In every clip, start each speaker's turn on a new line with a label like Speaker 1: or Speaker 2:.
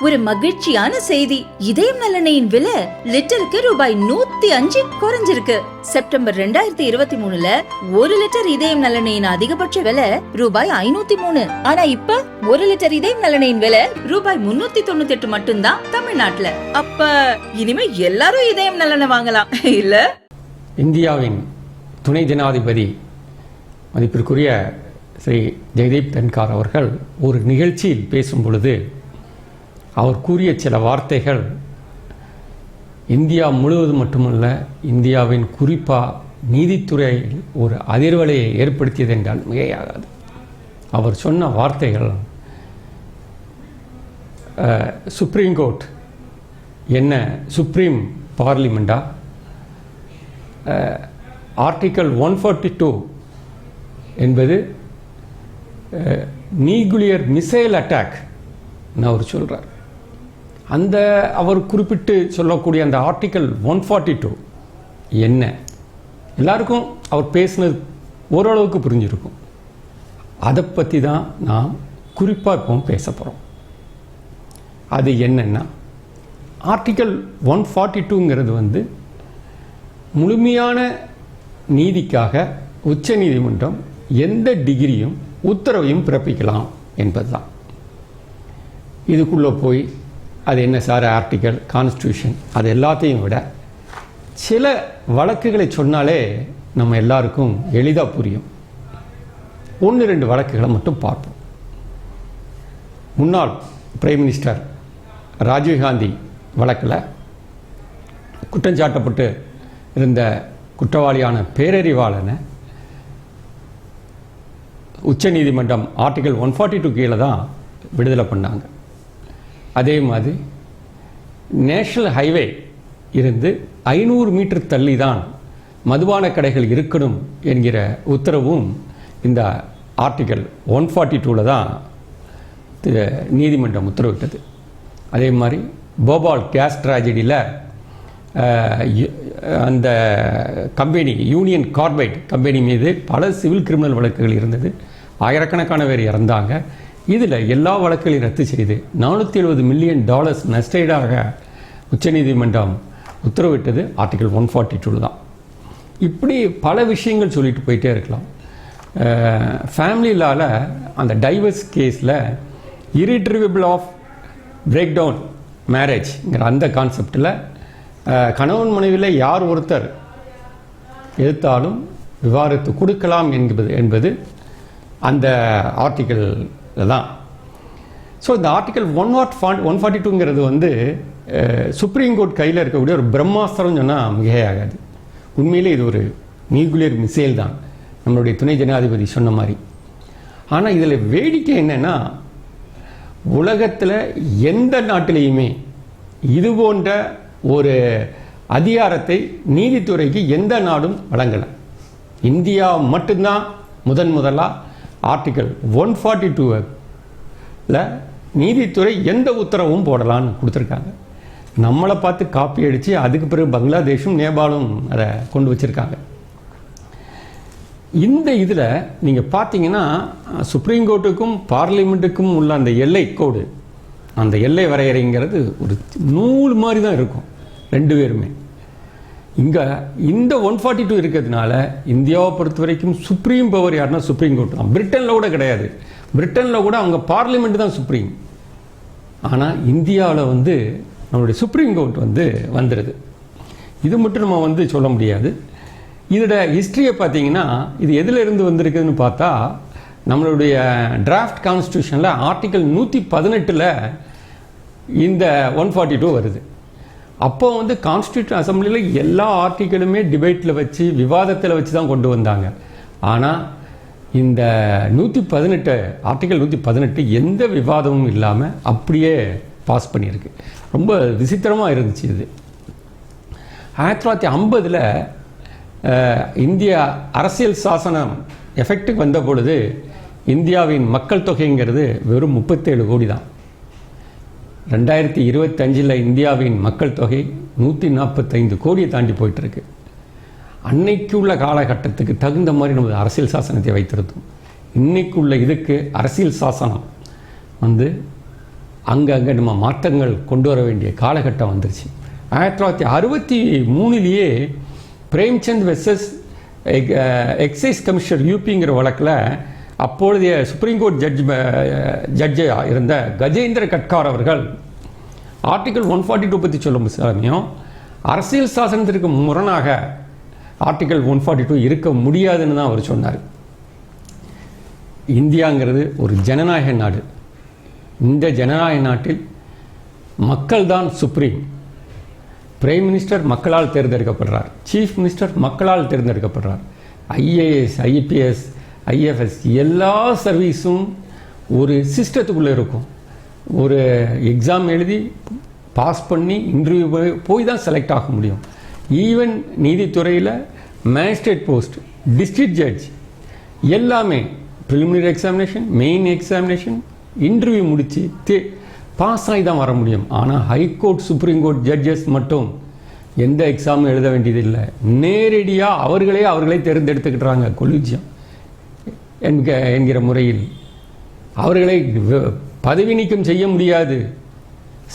Speaker 1: ஒரு மகிழ்ச்சியான செய்தி. இதயம் நல்லெண்ணெயின் விலை லிட்டருக்கு ரூபாய் 105 குறைஞ்சிருக்கு. செப்டம்பர் 2023ல 1 லிட்டர் இதயம் நல்லெண்ணெயின் அதிகபட்ச விலை ரூபாய் 503. ஆனா இப்ப 1 லிட்டர் இதயம் நல்லெண்ணெயின் விலை ரூபாய் 398 மட்டும்தான் தமிழ்நாட்டுல. அப்ப இனிமே எல்லாரும் இதயம் நல்லெண்ணெய் வாங்கலாம் இல்ல?
Speaker 2: இந்தியாவின் துணை ஜனாதிபதி மதிப்பிற்குரிய ஸ்ரீ ஜெகதீப் தன்கார் அவர்கள் ஒரு நிகழ்ச்சியில் பேசும் பொழுது அவர் கூறிய சில வார்த்தைகள் இந்தியா முழுவதும் மட்டுமல்ல, இந்தியாவின் குறிப்பாக நீதித்துறையில் ஒரு அதிர்வலையை ஏற்படுத்தியது என்றால் மிகையாகாது. அவர் சொன்ன வார்த்தைகள், சுப்ரீம் கோர்ட் என்ன சுப்ரீம் பார்லிமெண்டா, ஆர்டிக்கல் 142 என்பது நியூக்ளியர் மிசைல் அட்டாக் அவர் சொல்கிறார். அந்த அவர் குறிப்பிட்டு சொல்லக்கூடிய அந்த ஆர்டிக்கல் 142 என்ன, எல்லாருக்கும் அவர் பேசினது ஓரளவுக்கு புரிஞ்சிருக்கும். அதை பற்றி தான் நாம் குறிப்பாக இப்போ பேச போகிறோம். அது என்னென்னா, ஆர்டிக்கல் 142ங்கிறது முழுமையான நீதிக்காக உச்ச நீதிமன்றம் எந்த டிகிரியும் உத்தரவையும் பிறப்பிக்கலாம் என்பது தான். இதுக்குள்ளே போய் அது என்ன சார் ஆர்டிக்கல், கான்ஸ்டியூஷன், அது எல்லாத்தையும் விட சில வழக்குகளை சொன்னாலே நம்ம எல்லாருக்கும் எளிதாக புரியும். 1-2 வழக்குகளை மட்டும் பார்ப்போம். முன்னாள் பிரைம் மினிஸ்டர் ராஜீவ்காந்தி வழக்கில் குற்றஞ்சாட்டப்பட்டு இருந்த குற்றவாளியான பேரறிவாளனை உச்ச நீதிமன்றம் ஆர்டிக்கல் 142 கீழே தான் விடுதலை பண்ணாங்க. அதே மாதிரி நேஷனல் ஹைவே இருந்து 500 மீட்டர் தள்ளி தான் மதுபான கடைகள் இருக்கணும் என்கிற உத்தரவும் இந்த ஆர்டிக்கல் 142 தான் நீதிமன்றம் உத்தரவிட்டது. அதே மாதிரி போபால் கேஸ் ட்ராஜடியில் அந்த கம்பெனி யூனியன் கார்பைட் கம்பெனி மீது பல சிவில் கிரிமினல் வழக்குகள் இருந்தது. ஆயிரக்கணக்கான பேர் இறந்தாங்க. இதில் எல்லா வழக்குகளையும் ரத்து செய்து $470 மில்லியன் நஷ்டஈடாக உச்சநீதிமன்றம் உத்தரவிட்டது ஆர்டிக்கல் 142 தான். இப்படி பல விஷயங்கள் சொல்லிட்டு போயிட்டே இருக்கலாம். ஃபேமிலி லாவில் அந்த டைவர்ஸ் கேஸில் இரிட்ரிவபிள் ஆஃப் பிரேக் டவுன் மேரேஜ்ங்கிற அந்த கான்செப்டில் கணவன் மனைவியில் யார் ஒருத்தர் எதிர்த்தாலும் விவாகரத்து கொடுக்கலாம் என்பது அந்த ஆர்டிக்கல் தான். ஸோ இந்த ஆர்டிக்கல் 142ங்கிறது சுப்ரீம் கோர்ட் கையில் இருக்கக்கூடிய ஒரு பிரம்மாஸ்திரம் சொன்னால் மிகையாகாது. உண்மையிலே இது ஒரு நியூக்ளியர் மிசைல் தான், நம்மளுடைய துணை ஜனாதிபதி சொன்ன மாதிரி. ஆனால் இதில் வேடிக்கை என்னென்னா, உலகத்தில் எந்த நாட்டிலையுமே இது போன்ற ஒரு அதிகாரத்தை நீதித்துறைக்கு எந்த நாடும் வழங்கலை. இந்தியா மட்டும்தான் முதலாக ஆர்டிக்கல் 142ல் நீதித்துறை எந்த உத்தரவும் போடலான்னு கொடுத்துருக்காங்க. நம்மளை பார்த்து காப்பி அடித்து அதுக்கு பிறகு பங்களாதேஷும் நேபாளும் அதை கொண்டு வச்சுருக்காங்க. இந்த இதில் நீங்கள் பார்த்தீங்கன்னா, சுப்ரீம் கோர்ட்டுக்கும் பார்லிமெண்ட்டுக்கும் உள்ள அந்த எல்லை கோடு, அந்த எல்லை வரையறைங்கிறது ஒரு நூல் மாதிரி தான் இருக்கும் ரெண்டு பேருமே. இங்கே இந்த 142 இருக்கிறதுனால இந்தியாவை பொறுத்த வரைக்கும் சுப்ரீம் பவர் யாருன்னா சுப்ரீம் கோர்ட் தான். பிரிட்டனில் கூட கிடையாது. பிரிட்டனில் கூட அவங்க பார்லிமெண்ட் தான் சுப்ரீம். ஆனால் இந்தியாவில் நம்மளுடைய சுப்ரீம் கோர்ட் வந்துடுது. இது மட்டும் நம்ம சொல்ல முடியாது. இதோட ஹிஸ்ட்ரியை பார்த்தீங்கன்னா, இது எதில் இருந்து வந்திருக்குதுன்னு பார்த்தா, நம்மளுடைய டிராஃப்ட் கான்ஸ்டியூஷனில் ஆர்டிக்கல் 118ல் இந்த 142 வருது. அப்போ கான்ஸ்டியூஷன் அசம்பிளியில் எல்லா ஆர்டிக்கலுமே டிபேட்டில் வச்சு விவாதத்தில் வச்சு தான் கொண்டு வந்தாங்க. ஆனால் இந்த 118 ஆர்டிக்கல் 118 எந்த விவாதமும் இல்லாமல் அப்படியே பாஸ் பண்ணியிருக்கு. ரொம்ப விசித்திரமாக இருந்துச்சு இது. 1950ல் இந்திய அரசியல் சாசனம் எஃபெக்ட்டுக்கு வந்த பொழுது இந்தியாவின் மக்கள் தொகைங்கிறது வெறும் 37 கோடி தான். 2025 இந்தியாவின் மக்கள் தொகை 145 கோடியை தாண்டி போயிட்டுருக்கு. அன்னைக்கு உள்ள காலகட்டத்துக்கு தகுந்த மாதிரி நமது அரசியல் சாசனத்தை வைத்திருந்தோம். இன்னைக்கு உள்ள இதுக்கு அரசியல் சாசனம் அங்கங்கே நம்ம மாற்றங்கள் கொண்டு வர வேண்டிய காலகட்டம் வந்துருச்சு. 1963 பிரேம்சந்த் வெர்சஸ் எக்ஸைஸ் கமிஷனர் யூபிங்கிற வழக்கில் அப்பொழுதைய சுப்ரீம் கோர்ட் ஜட்ஜாக இருந்த கஜேந்திர கட்கார் அவர்கள் ஆர்டிகல் 142 பற்றி சொல்லும் சமயம் அரசியல் சாசனத்திற்கு முரணாக ஆர்டிகல் 142 இருக்க முடியாதுன்னு தான் அவர் சொன்னார். இந்தியாங்கிறது ஒரு ஜனநாயக நாடு. இந்த ஜனநாயக நாட்டில் மக்கள் தான் சுப்ரீம். பிரைம் மினிஸ்டர் மக்களால் தேர்ந்தெடுக்கப்படுறார், சீஃப் மினிஸ்டர் மக்களால் தேர்ந்தெடுக்கப்படுறார். ஐஏஎஸ், ஐபிஎஸ், ஐஎஃப்எஸ் எல்லா சர்வீஸும் ஒரு சிஸ்டத்துக்குள்ளே இருக்கும். ஒரு எக்ஸாம் எழுதி பாஸ் பண்ணி இன்டர்வியூ போய் தான் செலக்ட் ஆக முடியும். ஈவன் நீதித்துறையில் மேஜிஸ்ட்ரேட் போஸ்ட், டிஸ்ட்ரிக்ட் ஜட்ஜ் எல்லாமே preliminary examination, main examination, interview முடித்து பாஸ் ஆகி தான் வர முடியும். ஆனால் ஹைகோர்ட், சுப்ரீம் கோர்ட் ஜட்ஜஸ் மட்டும் எந்த எக்ஸாமும் எழுத வேண்டியதில்லை. நேரடியாக அவர்களே தேர்ந்தெடுத்துக்கிட்டாங்க. கொலிஜியம் என்கிற முறையில் அவர்களை பதவி நீக்கம் செய்ய முடியாது.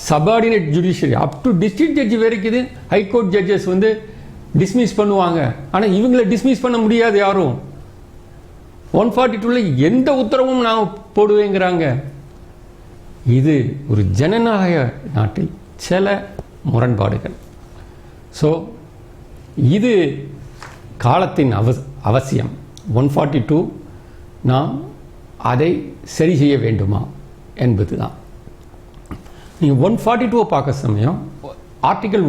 Speaker 2: Subordinate judiciary up to district judge வரைக்குது ஹைகோர்ட் ஜட்ஜஸ் டிஸ்மிஸ் பண்ணுவாங்க. ஆனால் இவங்களை டிஸ்மிஸ் பண்ண முடியாது யாரும். 142 எந்த உத்தரவும் நான் போடுவேங்கிறாங்க. இது ஒரு ஜனநாயக நாட்டில் சில முரண்பாடுகள். ஸோ இது காலத்தின் அவசியம். 142 நாம் அதை சரி செய்ய வேண்டுமா என்பது தான். நீங்கள் 142 பார்க்க சமயம் ஆர்டிகல்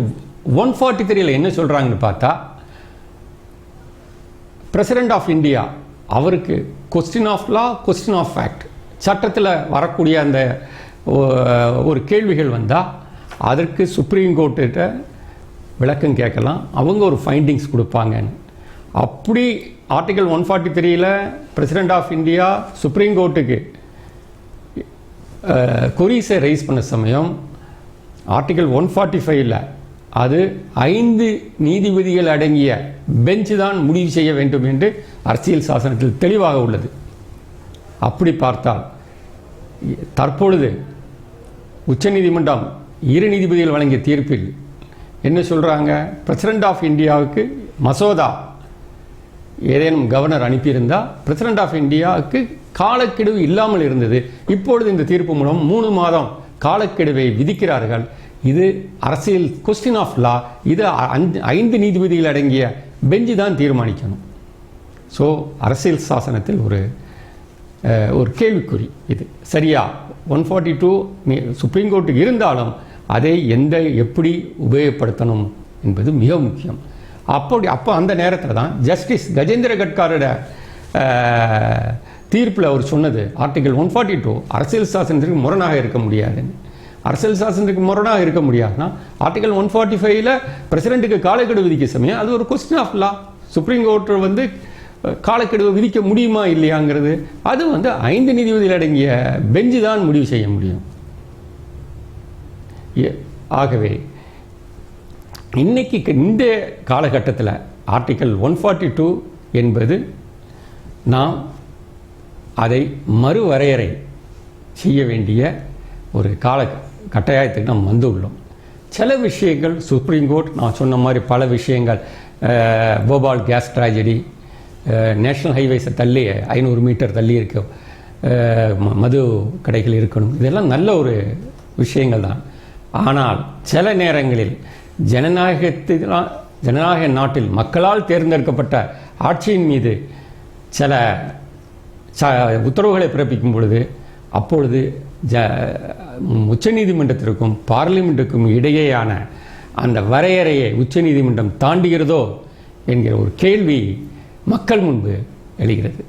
Speaker 2: 143 என்ன சொல்கிறாங்கன்னு பார்த்தா, பிரசிடென்ட் ஆஃப் இந்தியா அவருக்கு question of law, question of fact, சட்டத்தில் வரக்கூடிய அந்த ஒரு கேள்விகள் வந்தால் அதற்கு சுப்ரீம் கோர்ட்டுகிட்ட விளக்கம் கேட்கலாம். அவங்க ஒரு ஃபைண்டிங்ஸ் கொடுப்பாங்கன்னு. அப்படி article 143 president of India supreme கோர்ட்டுக்கு கொரீஸை ரைஸ் பண்ண சமயம் ஆர்டிகல் 145 அது 5 நீதிபதிகள் அடங்கிய பெஞ்ச் தான் முடிவு செய்ய வேண்டும் என்று அரசியல் சாசனத்தில் தெளிவாக உள்ளது. அப்படி பார்த்தால் தற்பொழுது உச்சநீதிமன்றம் 2 நீதிபதிகள் வழங்கிய தீர்ப்பில் என்ன சொல்கிறாங்க, பிரசிடென்ட் ஆஃப் இந்தியாவுக்கு மசோதா ஏதேனும் கவர்னர் அனுப்பியிருந்தால் பிரசிடென்ட் ஆஃப் இந்தியாவுக்கு காலக்கெடு இல்லாமல் இருந்தது. இப்பொழுது இந்த தீர்ப்பு மூலம் 3 மாதம் காலக்கெடுவை விதிக்கிறார்கள். இது அரசியல் கொஸ்டின் ஆஃப் லா. இது 5 நீதிபதிகள் அடங்கிய பெஞ்சு தான் தீர்மானிக்கணும். ஸோ அரசியல் சாசனத்தில் ஒரு கேள்விக்குறி. இது சரியா? 142 சுப்ரீம் கோர்ட்டுக்கு இருந்தாலும் அதை எப்படி உபயோகப்படுத்தணும் என்பது மிக முக்கியம். அப்போ அந்த நேரத்தில் தான் ஜஸ்டிஸ் கஜேந்திர கட்காரோட தீர்ப்பில் அவர் சொன்னது, ஆர்டிகல் 142 அரசியல் சாசனத்திற்கு முரணாக இருக்க முடியாதுன்னு. அரசியல் சாசனத்துக்கு முரணாக இருக்க முடியாதுன்னா ஆர்டிகல் 145 பிரசிடென்ட்டுக்கு காலக்கெடு விதிக்க சமயம் அது ஒரு question of law. Supreme court காலக்கெடுவை விதிக்க முடியுமா இல்லையாங்கிறது அது 5 நீதிபதிகள் அடங்கிய பெஞ்சு தான் முடிவு செய்ய முடியும். ஆகவே இன்னைக்கு இந்த காலகட்டத்தில் ஆர்டிகல் 142 என்பது நாம் அதை மறுவரையறை செய்ய வேண்டிய ஒரு கட்டாயத்துக்கு நாம் வந்துள்ளோம். சில விஷயங்கள் சுப்ரீம் கோர்ட் நான் சொன்ன மாதிரி பல விஷயங்கள், போபால் கேஸ் ட்ராஜடி, நேஷ்னல் ஹைவேஸை தள்ளி 500 மீட்டர் தள்ளி இருக்க மது கடைகள் இருக்கணும், இதெல்லாம் நல்ல ஒரு விஷயங்கள் தான். ஆனால் சில நேரங்களில் ஜனநாயக நாட்டில் மக்களால் தேர்ந்தெடுக்கப்பட்ட ஆட்சியின் மீது சில உத்தரவுகளை பிறப்பிக்கும் பொழுது அப்பொழுது உச்சநீதிமன்றத்திற்கும் பார்லிமெண்ட்டுக்கும் இடையேயான அந்த வரையறையை உச்சநீதிமன்றம் தாண்டுகிறதோ என்கிற ஒரு கேள்வி மக்கள் முன்பு எழுகிறது.